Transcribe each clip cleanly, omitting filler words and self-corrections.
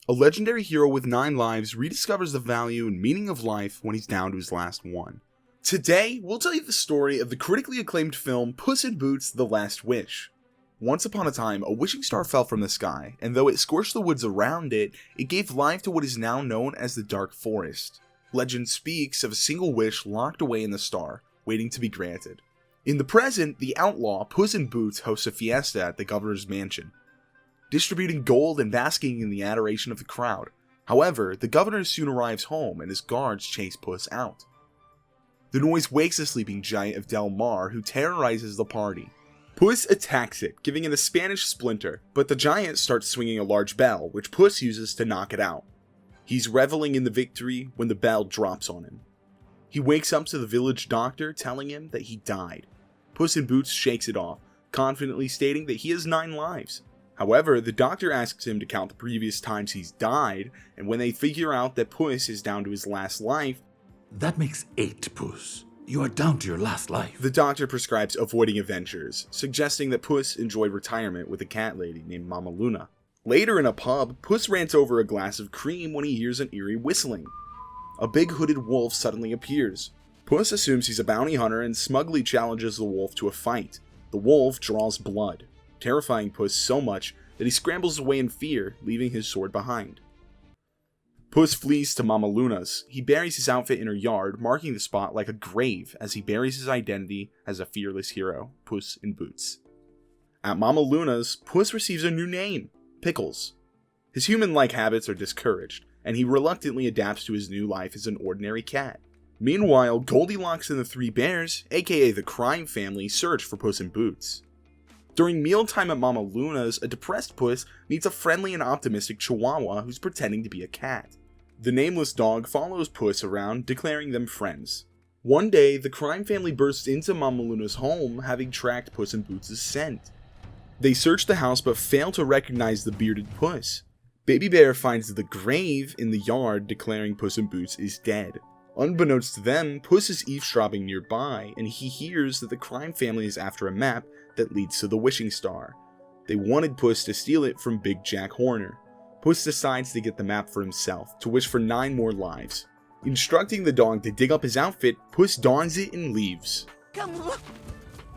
A legendary hero with 9 lives rediscovers the value and meaning of life when he's down to his last one. Today, we'll tell you the story of the critically acclaimed film Puss-in-Boots: The Last Wish. Once upon a time, a wishing star fell from the sky, and though it scorched the woods around it, it gave life to what is now known as the Dark Forest. Legend speaks of a single wish locked away in the star, waiting to be granted. In the present, the outlaw Puss-in-Boots hosts a fiesta at the governor's mansion, distributing gold and basking in the adoration of the crowd. However, the governor soon arrives home and his guards chase Puss out. The noise wakes the sleeping giant of Del Mar, who terrorizes the party. Puss attacks it, giving it a Spanish splinter, but the giant starts swinging a large bell, which Puss uses to knock it out. He's reveling in the victory when the bell drops on him. He wakes up to the village doctor telling him that he died. Puss in Boots shakes it off, confidently stating that he has 9 lives. However, the doctor asks him to count the previous times he's died, and when they figure out that Puss is down to his last life, "That makes 8, Puss. You are down to your last life." the doctor prescribes avoiding adventures, suggesting that Puss enjoy retirement with a cat lady named Mama Luna. Later in a pub, Puss rants over a glass of cream when he hears an eerie whistling. A big hooded wolf suddenly appears. Puss assumes he's a bounty hunter and smugly challenges the wolf to a fight. The wolf draws blood, terrifying Puss so much that he scrambles away in fear, leaving his sword behind. Puss flees to Mama Luna's. He buries his outfit in her yard, marking the spot like a grave as he buries his identity as a fearless hero, Puss in Boots. At Mama Luna's, Puss receives a new name, Pickles. His human-like habits are discouraged, and he reluctantly adapts to his new life as an ordinary cat. Meanwhile, Goldilocks and the 3 bears, aka the crime family, search for Puss in Boots. During mealtime at Mama Luna's, a depressed Puss meets a friendly and optimistic Chihuahua who's pretending to be a cat. The nameless dog follows Puss around, declaring them friends. One day, the crime family bursts into Mama Luna's home, having tracked Puss in Boots' scent. They search the house but fail to recognize the bearded Puss. Baby Bear finds the grave in the yard, declaring Puss in Boots is dead. Unbeknownst to them, Puss is eavesdropping nearby, and he hears that the crime family is after a map that leads to the wishing star. They wanted Puss to steal it from Big Jack Horner. Puss decides to get the map for himself, to wish for 9 more lives. Instructing the dog to dig up his outfit, Puss dons it and leaves. Come,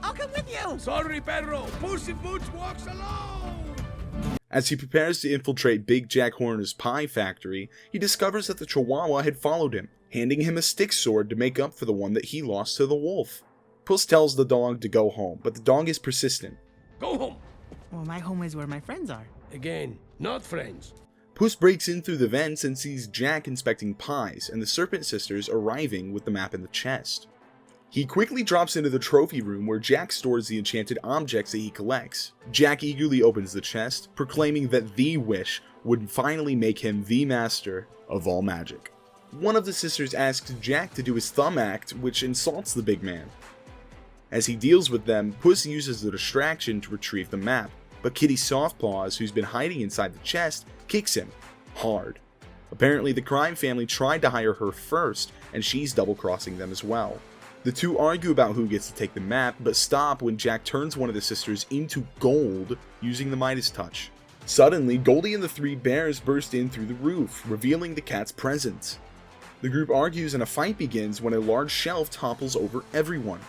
I'll come with you. Sorry, Pedro. Puss in Boots walks alone. As he prepares to infiltrate Big Jack Horner's pie factory, he discovers that the Chihuahua had followed him, handing him a stick sword to make up for the one that he lost to the wolf. Puss tells the dog to go home, but the dog is persistent. Go home. Well, my home is where my friends are. Again, not friends. Puss breaks in through the vents and sees Jack inspecting pies and the Serpent Sisters arriving with the map in the chest. He quickly drops into the trophy room where Jack stores the enchanted objects that he collects. Jack eagerly opens the chest, proclaiming that the wish would finally make him the master of all magic. One of the sisters asks Jack to do his thumb act, which insults the big man. As he deals with them, Puss uses the distraction to retrieve the map, but Kitty Softpaws, who's been hiding inside the chest, kicks him hard. Apparently the crime family tried to hire her first, and she's double-crossing them as well. The two argue about who gets to take the map, but stop when Jack turns one of the sisters into gold using the Midas touch. Suddenly, Goldie and the 3 bears burst in through the roof, revealing the cat's presence. The group argues and a fight begins when a large shelf topples over everyone.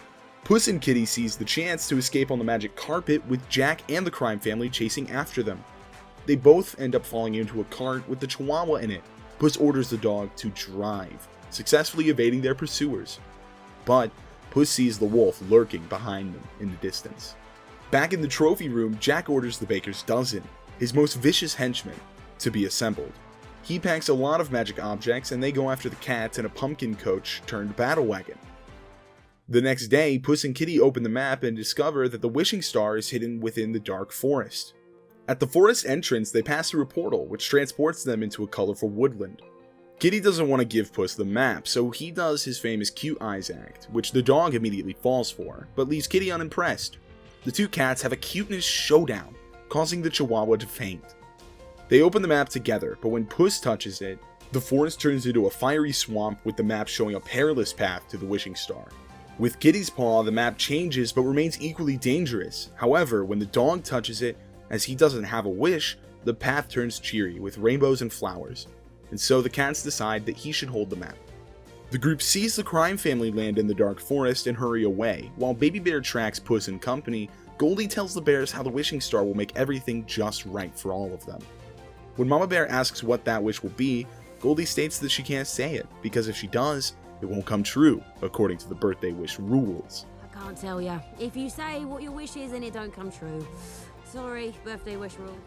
Puss and Kitty seize the chance to escape on the magic carpet, with Jack and the crime family chasing after them. They both end up falling into a cart with the Chihuahua in it. Puss orders the dog to drive, successfully evading their pursuers. But Puss sees the wolf lurking behind them in the distance. Back in the trophy room, Jack orders the baker's dozen, his most vicious henchmen, to be assembled. He packs a lot of magic objects and they go after the cats in a pumpkin coach turned battle wagon. The next day, Puss and Kitty open the map and discover that the wishing star is hidden within the dark forest. At the forest entrance, they pass through a portal which transports them into a colorful woodland. Kitty doesn't want to give Puss the map, so he does his famous cute eyes act, which the dog immediately falls for, but leaves Kitty unimpressed. The 2 cats have a cuteness showdown, causing the Chihuahua to faint. They open the map together, but when Puss touches it, the forest turns into a fiery swamp with the map showing a perilous path to the wishing star. With Kitty's paw, the map changes but remains equally dangerous. However, when the dog touches it, as he doesn't have a wish, the path turns cheery with rainbows and flowers, and so the cats decide that he should hold the map. The group sees the crime family land in the dark forest and hurry away, while Baby Bear tracks Puss and company. Goldie tells the bears how the wishing star will make everything just right for all of them. When Mama Bear asks what that wish will be, Goldie states that she can't say it, because if she does, it won't come true, according to the birthday wish rules. I can't tell ya. If you say what your wish is and it don't come true. Sorry, birthday wish rule.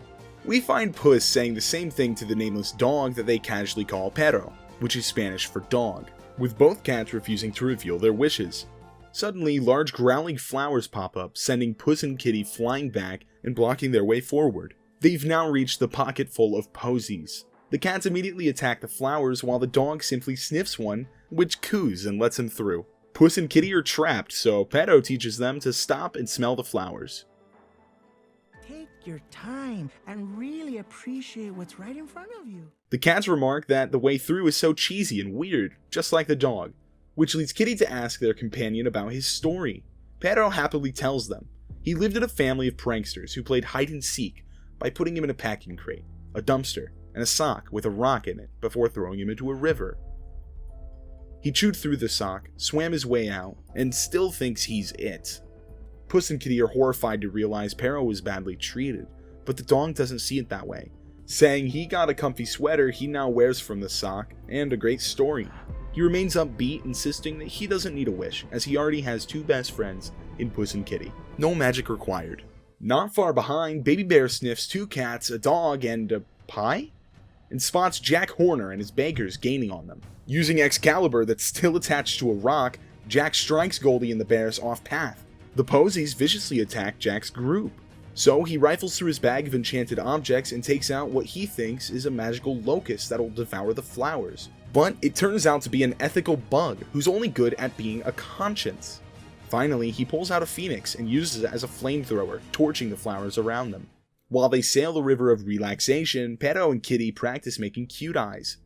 We find Puss saying the same thing to the nameless dog that they casually call perro, which is Spanish for dog, with both cats refusing to reveal their wishes. Suddenly, large growling flowers pop up, sending Puss and Kitty flying back and blocking their way forward. They've now reached the pocket full of posies. The cats immediately attack the flowers while the dog simply sniffs one, which coos and lets him through. Puss and Kitty are trapped, so Perro teaches them to stop and smell the flowers. Take your time and really appreciate what's right in front of you. The cats remark that the way through is so cheesy and weird, just like the dog, which leads Kitty to ask their companion about his story. Perro happily tells them. He lived in a family of pranksters who played hide and seek by putting him in a packing crate, a dumpster, and a sock with a rock in it before throwing him into a river. He chewed through the sock, swam his way out, and still thinks he's it. Puss and Kitty are horrified to realize Perro was badly treated, but the dog doesn't see it that way, saying he got a comfy sweater he now wears from the sock, and a great story. He remains upbeat, insisting that he doesn't need a wish, as he already has two best friends in Puss and Kitty. No magic required. Not far behind, Baby Bear sniffs two cats, a dog, and a pie? And spots Jack Horner and his bakers gaining on them. Using Excalibur that's still attached to a rock, Jack strikes Goldie and the bears off path. The posies viciously attack Jack's group. So he rifles through his bag of enchanted objects and takes out what he thinks is a magical locust that'll devour the flowers. But it turns out to be an ethical bug who's only good at being a conscience. Finally, he pulls out a phoenix and uses it as a flamethrower, torching the flowers around them. While they sail the river of relaxation, Perro and Kitty practice making cute eyes.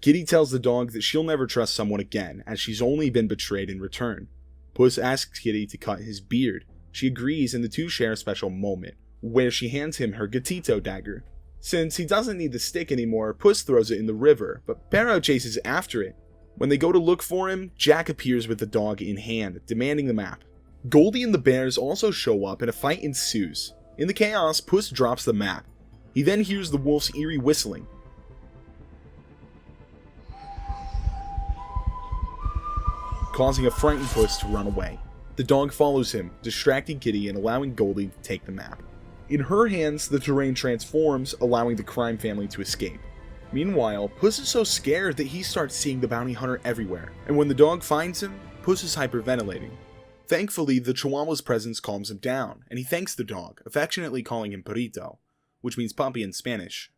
Kitty tells the dog that she'll never trust someone again, as she's only been betrayed in return. Puss asks Kitty to cut his beard. She agrees, and the two share a special moment, where she hands him her gatito dagger. Since he doesn't need the stick anymore, Puss throws it in the river, but Perro chases after it. When they go to look for him, Jack appears with the dog in hand, demanding the map. Goldie and the bears also show up and a fight ensues. In the chaos, Puss drops the map. He then hears the wolf's eerie whistling, causing a frightened Puss to run away. The dog follows him, distracting Kitty and allowing Goldie to take the map. In her hands, the terrain transforms, allowing the crime family to escape. Meanwhile, Puss is so scared that he starts seeing the bounty hunter everywhere, and when the dog finds him, Puss is hyperventilating. Thankfully, the Chihuahua's presence calms him down, and he thanks the dog, affectionately calling him Perrito, which means puppy in Spanish.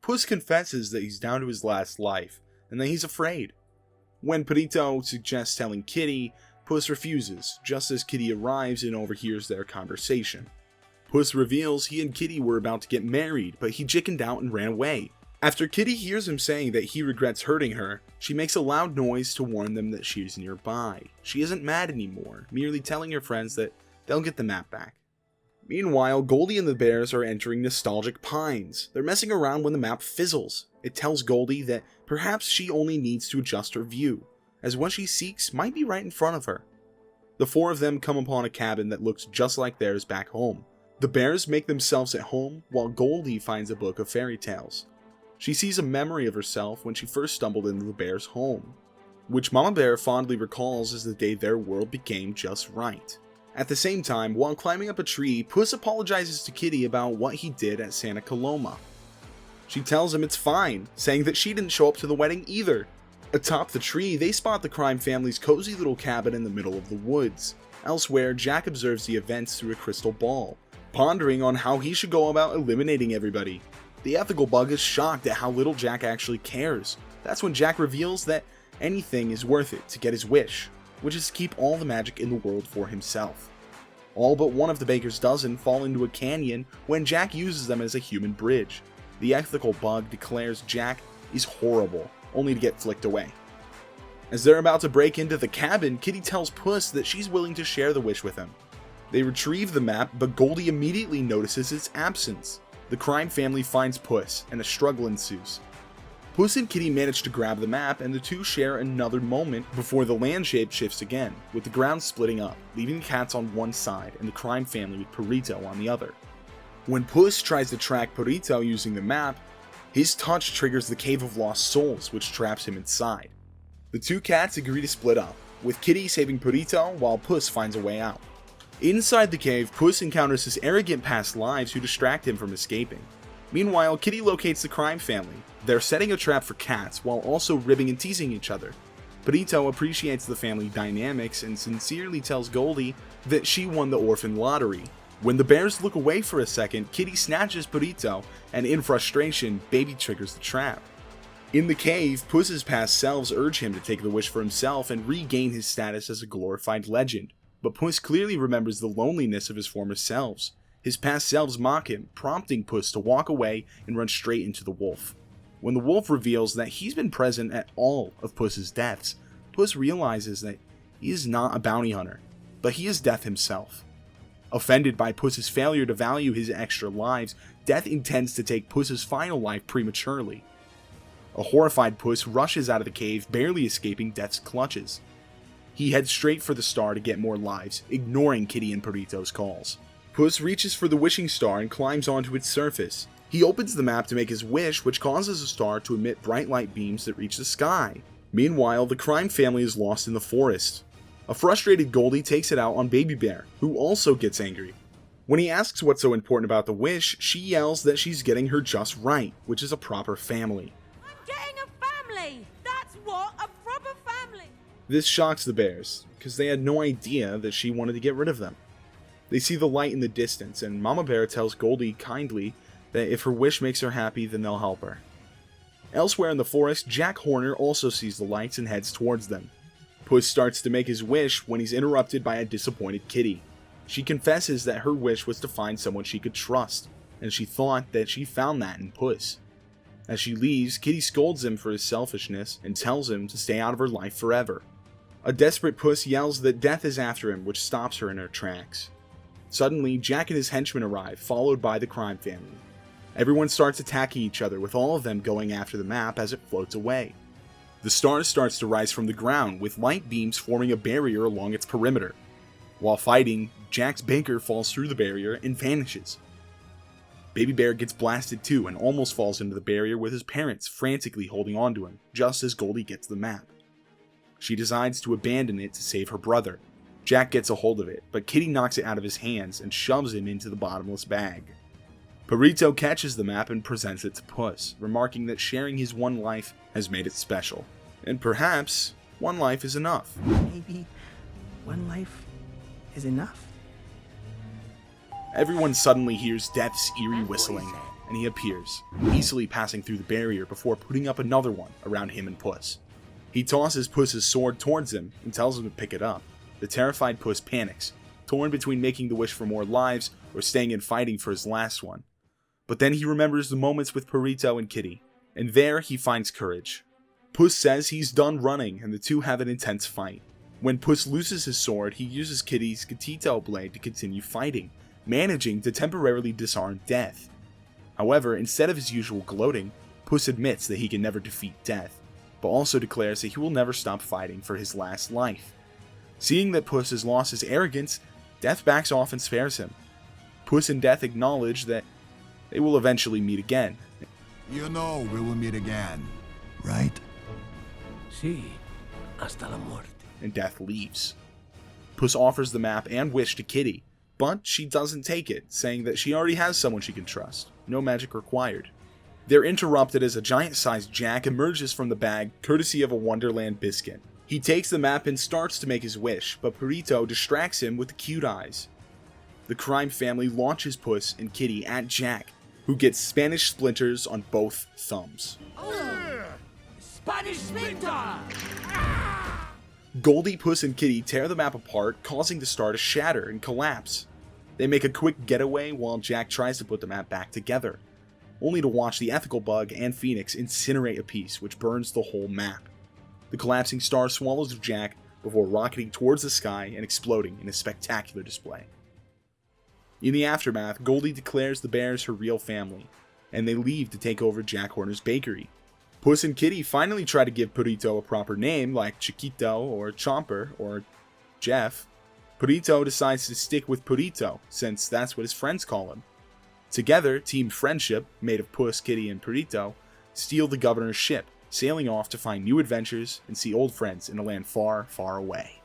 Puss confesses that he's down to his last life, and that he's afraid. When Perrito suggests telling Kitty, Puss refuses, just as Kitty arrives and overhears their conversation. Puss reveals he and Kitty were about to get married, but he chickened out and ran away. After Kitty hears him saying that he regrets hurting her, she makes a loud noise to warn them that she's nearby. She isn't mad anymore, merely telling her friends that they'll get the map back. Meanwhile, Goldie and the bears are entering nostalgic pines. They're messing around when the map fizzles. It tells Goldie that perhaps she only needs to adjust her view, as what she seeks might be right in front of her. The four of them come upon a cabin that looks just like theirs back home. The bears make themselves at home, while Goldie finds a book of fairy tales. She sees a memory of herself when she first stumbled into the bear's home, which Mama Bear fondly recalls as the day their world became just right. At the same time, while climbing up a tree, Puss apologizes to Kitty about what he did at Santa Coloma. She tells him it's fine, saying that she didn't show up to the wedding either. Atop the tree, they spot the crime family's cozy little cabin in the middle of the woods. Elsewhere, Jack observes the events through a crystal ball, pondering on how he should go about eliminating everybody. The ethical bug is shocked at how little Jack actually cares. That's when Jack reveals that anything is worth it to get his wish, which is to keep all the magic in the world for himself. All but one of the baker's dozen fall into a canyon when Jack uses them as a human bridge. The ethical bug declares Jack is horrible, only to get flicked away. As they're about to break into the cabin, Kitty tells Puss that she's willing to share the wish with him. They retrieve the map, but Goldie immediately notices its absence. the crime family finds Puss, and a struggle ensues. Puss and Kitty manage to grab the map, and the two share another moment before the land shape shifts again, with the ground splitting up, leaving the cats on one side and the crime family with Perrito on the other. When Puss tries to track Perrito using the map, his touch triggers the Cave of Lost Souls, which traps him inside. The two cats agree to split up, with Kitty saving Perrito while Puss finds a way out. Inside the cave, Puss encounters his arrogant past lives who distract him from escaping. Meanwhile, Kitty locates the crime family. They're setting a trap for cats while also ribbing and teasing each other. Perrito appreciates the family dynamics and sincerely tells Goldie that she won the orphan lottery. When the bears look away for a second, Kitty snatches Perrito, and in frustration, Baby triggers the trap. In the cave, Puss's past selves urge him to take the wish for himself and regain his status as a glorified legend. But Puss clearly remembers the loneliness of his former selves. His past selves mock him, prompting Puss to walk away and run straight into the wolf. When the wolf reveals that he's been present at all of Puss's deaths, Puss realizes that he is not a bounty hunter, but he is Death himself. Offended by Puss's failure to value his extra lives, Death intends to take Puss's final life prematurely. A horrified Puss rushes out of the cave, barely escaping Death's clutches. He heads straight for the star to get more lives, ignoring Kitty and Perrito's calls. Puss reaches for the wishing star and climbs onto its surface. He opens the map to make his wish, which causes the star to emit bright light beams that reach the sky. Meanwhile, the crime family is lost in the forest. A frustrated Goldie takes it out on Baby Bear, who also gets angry. When he asks what's so important about the wish, she yells that she's getting her just right, which is a proper family. I'm getting a family! That's what, a proper family! This shocks the bears, because they had no idea that she wanted to get rid of them. They see the light in the distance, and Mama Bear tells Goldie kindly that if her wish makes her happy, then they'll help her. Elsewhere in the forest, Jack Horner also sees the lights and heads towards them. Puss starts to make his wish when he's interrupted by a disappointed Kitty. She confesses that her wish was to find someone she could trust, and she thought that she found that in Puss. As she leaves, Kitty scolds him for his selfishness and tells him to stay out of her life forever. A desperate Puss yells that Death is after him, which stops her in her tracks. Suddenly, Jack and his henchmen arrive, followed by the crime family. Everyone starts attacking each other, with all of them going after the map as it floats away. The star starts to rise from the ground, with light beams forming a barrier along its perimeter. While fighting, Jack's banker falls through the barrier and vanishes. Baby Bear gets blasted too and almost falls into the barrier with his parents frantically holding onto him, just as Goldie gets the map. She decides to abandon it to save her brother. Jack gets a hold of it, but Kitty knocks it out of his hands and shoves him into the bottomless bag. Perrito catches the map and presents it to Puss, remarking that sharing his one life has made it special. And perhaps, one life is enough. Maybe one life is enough. Everyone suddenly hears Death's eerie whistling, and he appears, easily passing through the barrier before putting up another one around him and Puss. He tosses Puss's sword towards him and tells him to pick it up. The terrified Puss panics, torn between making the wish for more lives or staying and fighting for his last one. But then he remembers the moments with Perrito and Kitty, and there he finds courage. Puss says he's done running, and the two have an intense fight. When Puss loses his sword, he uses Kitty's gatito blade to continue fighting, managing to temporarily disarm Death. However, instead of his usual gloating, Puss admits that he can never defeat Death, but also declares that he will never stop fighting for his last life. Seeing that Puss has lost his arrogance, Death backs off and spares him. Puss and Death acknowledge that they will eventually meet again. You know we will meet again, right? Sí, hasta la muerte. And Death leaves. Puss offers the map and wish to Kitty, but she doesn't take it, saying that she already has someone she can trust. No magic required. They're interrupted as a giant-sized Jack emerges from the bag, courtesy of a Wonderland biscuit. He takes the map and starts to make his wish, but Perrito distracts him with the cute eyes. The crime family launches Puss and Kitty at Jack, who gets Spanish splinters on both thumbs. Spanish Splinter! Goldie, Puss, and Kitty tear the map apart, causing the star to shatter and collapse. They make a quick getaway while Jack tries to put the map back together, only to watch the ethical bug and Phoenix incinerate a piece, which burns the whole map. The collapsing star swallows Jack before rocketing towards the sky and exploding in a spectacular display. In the aftermath, Goldie declares the bears her real family, and they leave to take over Jack Horner's bakery. Puss and Kitty finally try to give Purito a proper name like Chiquito or Chomper or Jeff. Purito decides to stick with Purito, since that's what his friends call him. Together, Team Friendship, made of Puss, Kitty, and Purito, steal the governor's ship, sailing off to find new adventures and see old friends in a land far, far away.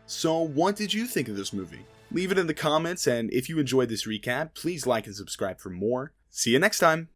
So, what did you think of this movie? Leave it in the comments, and if you enjoyed this recap, please like and subscribe for more. See you next time!